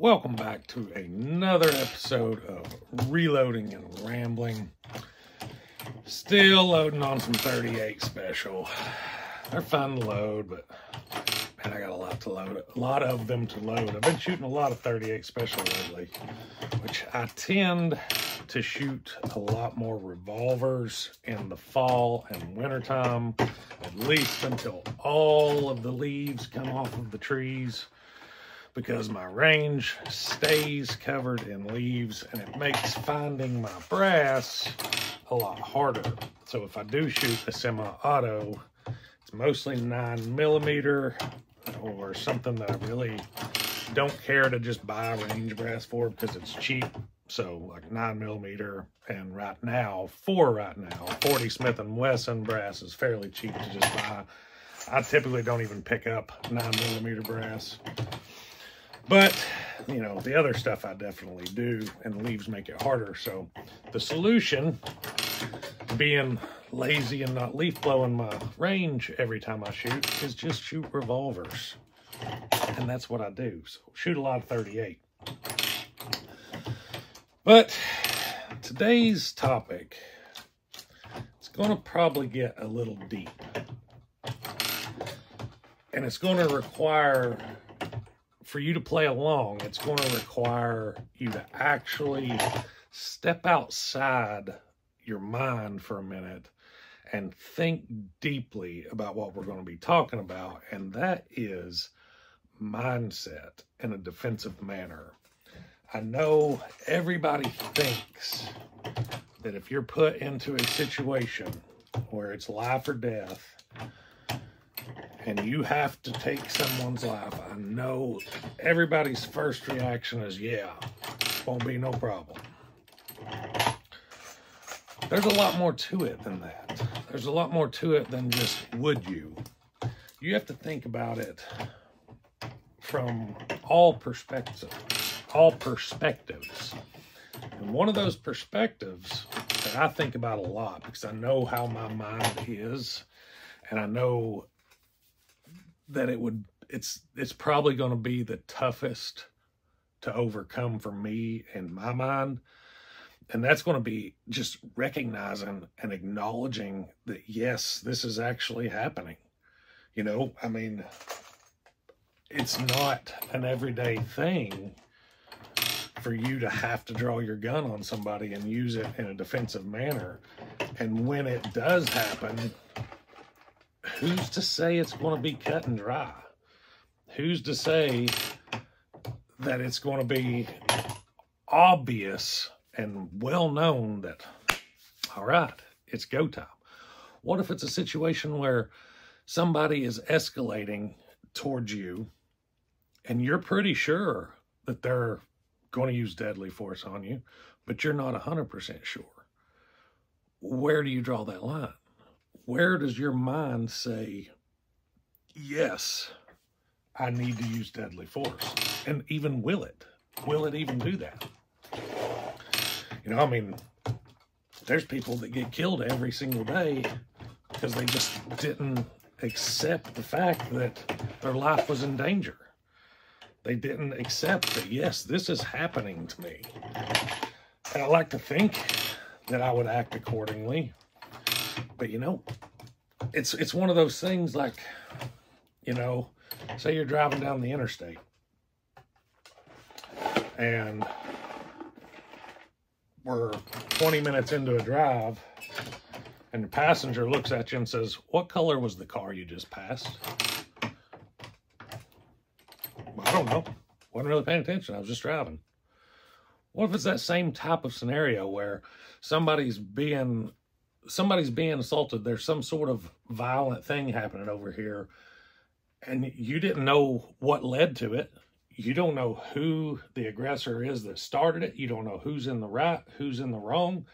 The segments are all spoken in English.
Welcome back to another episode of Reloading and Rambling. Still loading on some 38 special. They're fun to load, but man, I got a lot to load. A lot of them to load. I've been shooting a lot of 38 special lately, which I tend to shoot a lot more revolvers in the fall and wintertime, at least until all of the leaves come off of the trees, because my range stays covered in leaves and it makes finding my brass a lot harder. So if I do shoot a semi-auto, it's mostly 9mm or something that I really don't care to just buy range brass for because it's cheap. So like 9mm, and right now 40 Smith & Wesson brass is fairly cheap to just buy. I typically don't even pick up 9mm brass. But, you know, the other stuff I definitely do, and leaves make it harder. So the solution, being lazy and not leaf blowing my range every time I shoot, is just shoot revolvers. And that's what I do. So shoot a lot of 38. But today's topic, it's going to probably get a little deep. And it's going to require, for you to play along, it's going to require you to actually step outside your mind for a minute and think deeply about what we're going to be talking about, and that is mindset in a defensive manner. I know everybody thinks that if you're put into a situation where it's life or death, and you have to take someone's life, I know everybody's first reaction is, yeah, won't be no problem. There's a lot more to it than that. There's a lot more to it than just would you. You have to think about it from all perspectives. And one of those perspectives that I think about a lot, because I know how my mind is, and I know that it's probably going to be the toughest to overcome for me in my mind. And that's going to be just recognizing and acknowledging that, yes, this is actually happening. You know, I mean, it's not an everyday thing for you to have to draw your gun on somebody and use it in a defensive manner. And when it does happen, who's to say it's going to be cut and dry? Who's to say that it's going to be obvious and well known that, all right, it's go time? What if it's a situation where somebody is escalating towards you and you're pretty sure that they're going to use deadly force on you, but you're not 100% sure? Where do you draw that line? Where does your mind say, yes, I need to use deadly force? And even will it? Will it even do that? You know, I mean, there's people that get killed every single day because they just didn't accept the fact that their life was in danger. They didn't accept that, yes, this is happening to me. And I like to think that I would act accordingly. But, you know, it's one of those things like, you know, say you're driving down the interstate and we're 20 minutes into a drive and the passenger looks at you and says, "What color was the car you just passed?" Well, I don't know. Wasn't really paying attention. I was just driving. What if it's that same type of scenario where somebody's being assaulted? There's some sort of violent thing happening over here, and you didn't know what led to it. You don't know who the aggressor is that started it. You don't know who's in the right, who's in the wrong.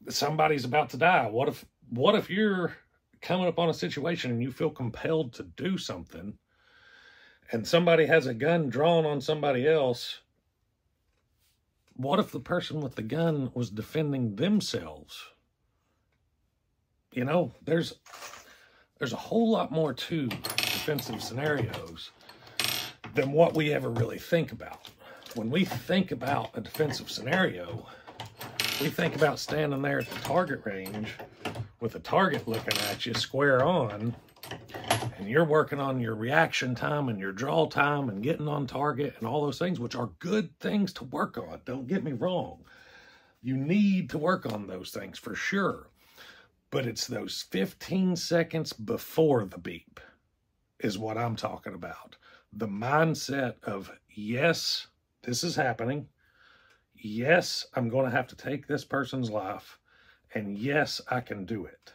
Somebody's about to die. What if you're coming upon a situation and you feel compelled to do something, and somebody has a gun drawn on somebody else? What if the person with the gun was defending themselves? You know, there's a whole lot more to defensive scenarios than what we ever really think about. When we think about a defensive scenario, we think about standing there at the target range with a target looking at you square on, and you're working on your reaction time and your draw time and getting on target and all those things, which are good things to work on. Don't get me wrong. You need to work on those things for sure. But it's those 15 seconds before the beep is what I'm talking about. The mindset of, yes, this is happening. Yes, I'm going to have to take this person's life. And yes, I can do it.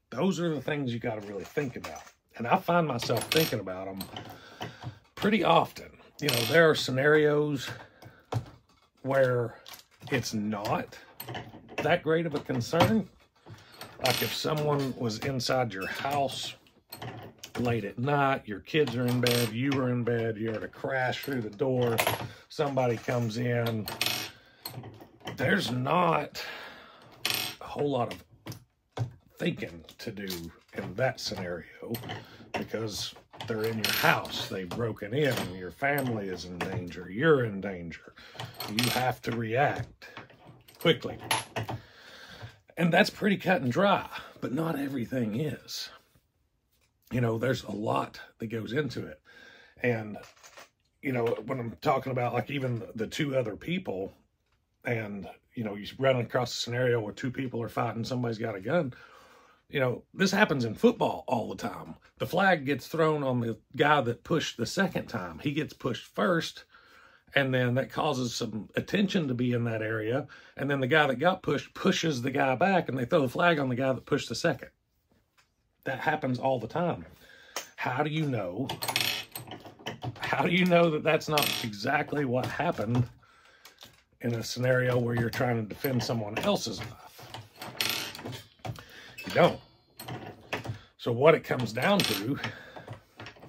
Those are the things you got to really think about. And I find myself thinking about them pretty often. You know, there are scenarios where it's not that great of a concern. Like if someone was inside your house late at night, your kids are in bed, you are in bed, you're to crash through the door, somebody comes in, there's not a whole lot of thinking to do in that scenario because they're in your house, they've broken in, your family is in danger, you're in danger. You have to react quickly. And that's pretty cut and dry, but not everything is. You know, there's a lot that goes into it. And, you know, when I'm talking about like even the two other people and, you know, you run across a scenario where two people are fighting, somebody's got a gun. You know, this happens in football all the time. The flag gets thrown on the guy that pushed the second time. He gets pushed first, and then that causes some attention to be in that area. And then the guy that got pushed pushes the guy back, and they throw the flag on the guy that pushed the second. That happens all the time. How do you know? How do you know that that's not exactly what happened in a scenario where you're trying to defend someone else's life? You don't. So what it comes down to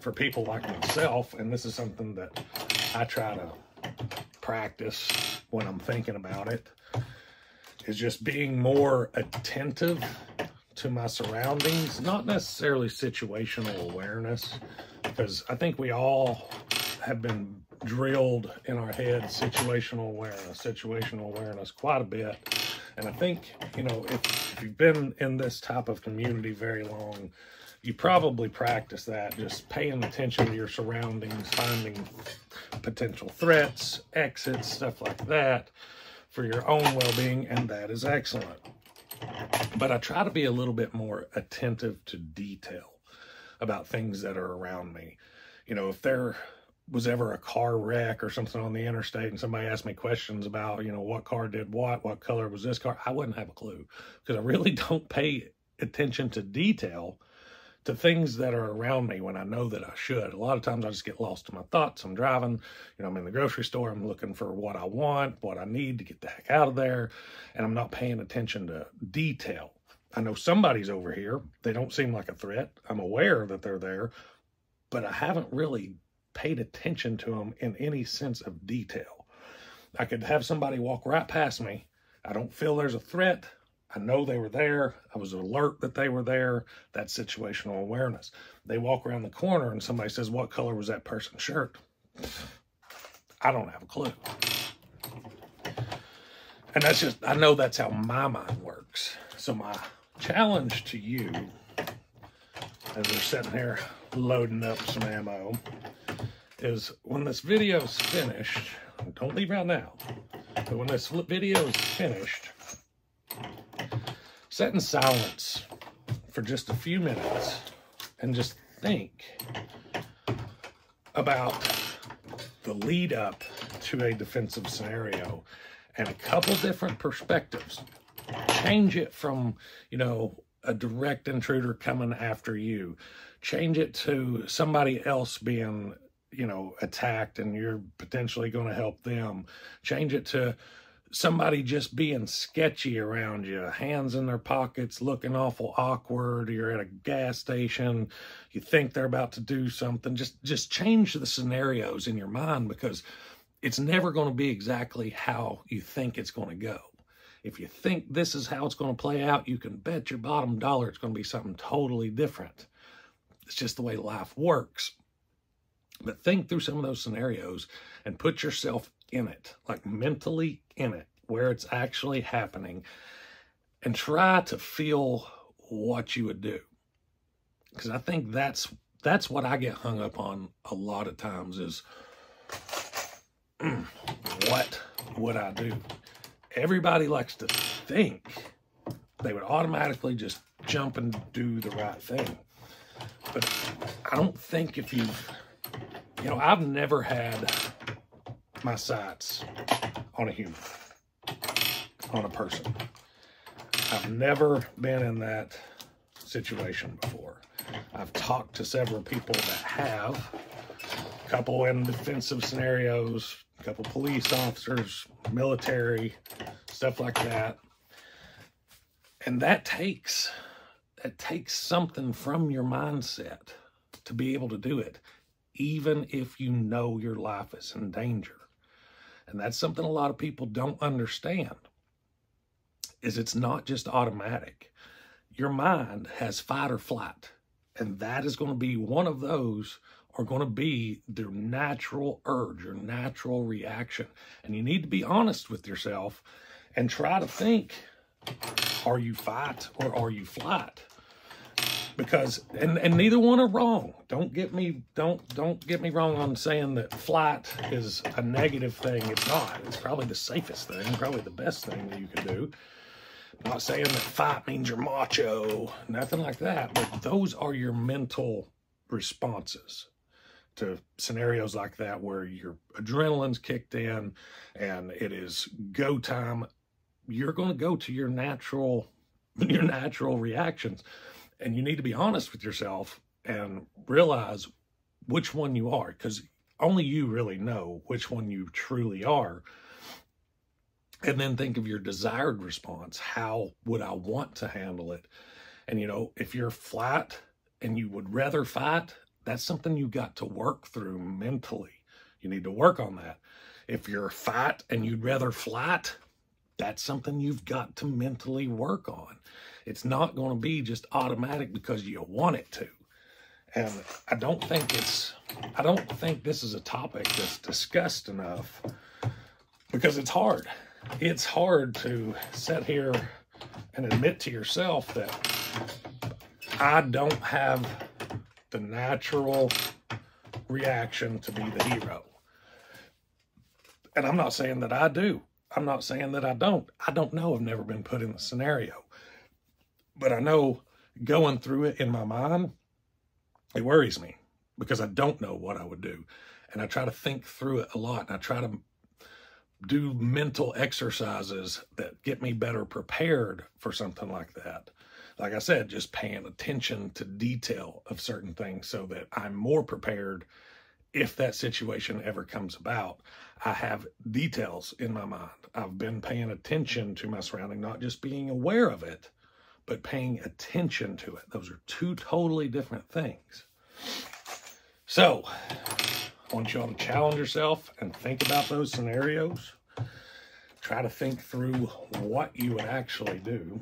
for people like myself, and this is something that I try to practice when I'm thinking about it, is just being more attentive to my surroundings, not necessarily situational awareness, because I think we all have been drilled in our heads situational awareness quite a bit. And I think, you know, if you've been in this type of community very long, you probably practice that, just paying attention to your surroundings, finding potential threats, exits, stuff like that for your own well-being, and that is excellent. But I try to be a little bit more attentive to detail about things that are around me. You know, if there was ever a car wreck or something on the interstate and somebody asked me questions about, you know, what car did what color was this car, I wouldn't have a clue, because I really don't pay attention to detail to things that are around me when I know that I should. A lot of times I just get lost in my thoughts. I'm driving, you know, I'm in the grocery store, I'm looking for what I want, what I need to get the heck out of there, and I'm not paying attention to detail. I know somebody's over here. They don't seem like a threat. I'm aware that they're there, but I haven't really paid attention to them in any sense of detail. I could have somebody walk right past me. I don't feel there's a threat. I know they were there. I was alert that they were there. That's situational awareness. They walk around the corner and somebody says, what color was that person's shirt? I don't have a clue. And that's just, I know that's how my mind works. So my challenge to you, as we're sitting here loading up some ammo, is when this video is finished, don't leave right now, but when this video is finished, sit in silence for just a few minutes and just think about the lead up to a defensive scenario and a couple different perspectives. Change it from, you know, a direct intruder coming after you. Change it to somebody else being, you know, attacked and you're potentially going to help them. Change it to somebody just being sketchy around you, hands in their pockets, looking awful awkward. You're at a gas station, you think they're about to do something. Just change the scenarios in your mind, because it's never going to be exactly how you think it's going to go. If you think this is how it's going to play out, you can bet your bottom dollar it's going to be something totally different. It's just the way life works. But think through some of those scenarios and put yourself in it, like mentally in it, where it's actually happening, and try to feel what you would do. Because I think that's what I get hung up on a lot of times is, what would I do? Everybody likes to think they would automatically just jump and do the right thing. But I don't think if you've, I've never had my sights on a human, on a person. I've never been in that situation before. I've talked to several people that have, a couple in defensive scenarios, a couple police officers, military, stuff like that. And that takes something from your mindset to be able to do it, even if you know your life is in danger. And that's something a lot of people don't understand, is it's not just automatic. Your mind has fight or flight, and that is going to be one of those, are going to be their natural urge, your natural reaction. And you need to be honest with yourself and try to think, are you fight or are you flight? Because, and neither one are wrong. Don't get me wrong on saying that flight is a negative thing. It's not. It's probably the safest thing, probably the best thing that you can do. I'm not saying that fight means you're macho, nothing like that, but those are your mental responses to scenarios like that where your adrenaline's kicked in and it is go time. You're going to go to your natural reactions, and you need to be honest with yourself and realize which one you are, because only you really know which one you truly are. And then think of your desired response. How would I want to handle it? And, if you're flat and you would rather fight, that's something you got to work through mentally. You need to work on that. If you're fight and you'd rather flight, that's something you've got to mentally work on. It's not going to be just automatic because you want it to. And I don't think this is a topic that's discussed enough, because it's hard. It's hard to sit here and admit to yourself that I don't have the natural reaction to be the hero. And I'm not saying that I do. I'm not saying that I don't. I don't know. I've never been put in the scenario. But I know going through it in my mind, it worries me because I don't know what I would do. And I try to think through it a lot. And I try to do mental exercises that get me better prepared for something like that. Like I said, just paying attention to detail of certain things so that I'm more prepared if that situation ever comes about. I have details in my mind. I've been paying attention to my surrounding, not just being aware of it, but paying attention to it. Those are two totally different things. So I want you all to challenge yourself and think about those scenarios. Try to think through what you would actually do,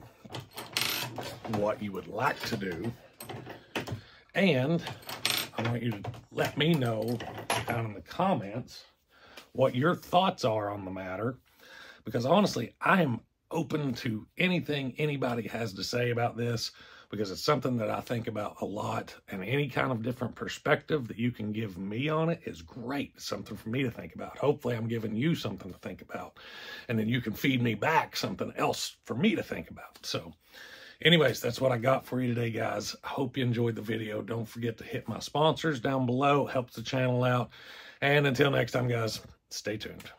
what you would like to do, and I want you to let me know down in the comments what your thoughts are on the matter, because honestly, I am open to anything anybody has to say about this, because it's something that I think about a lot, and any kind of different perspective that you can give me on it is great. It's something for me to think about. Hopefully I'm giving you something to think about, and then you can feed me back something else for me to think about. So anyways, that's what I got for you today, guys. I hope you enjoyed the video. Don't forget to hit my sponsors down below. It helps the channel out. And until next time, guys, stay tuned.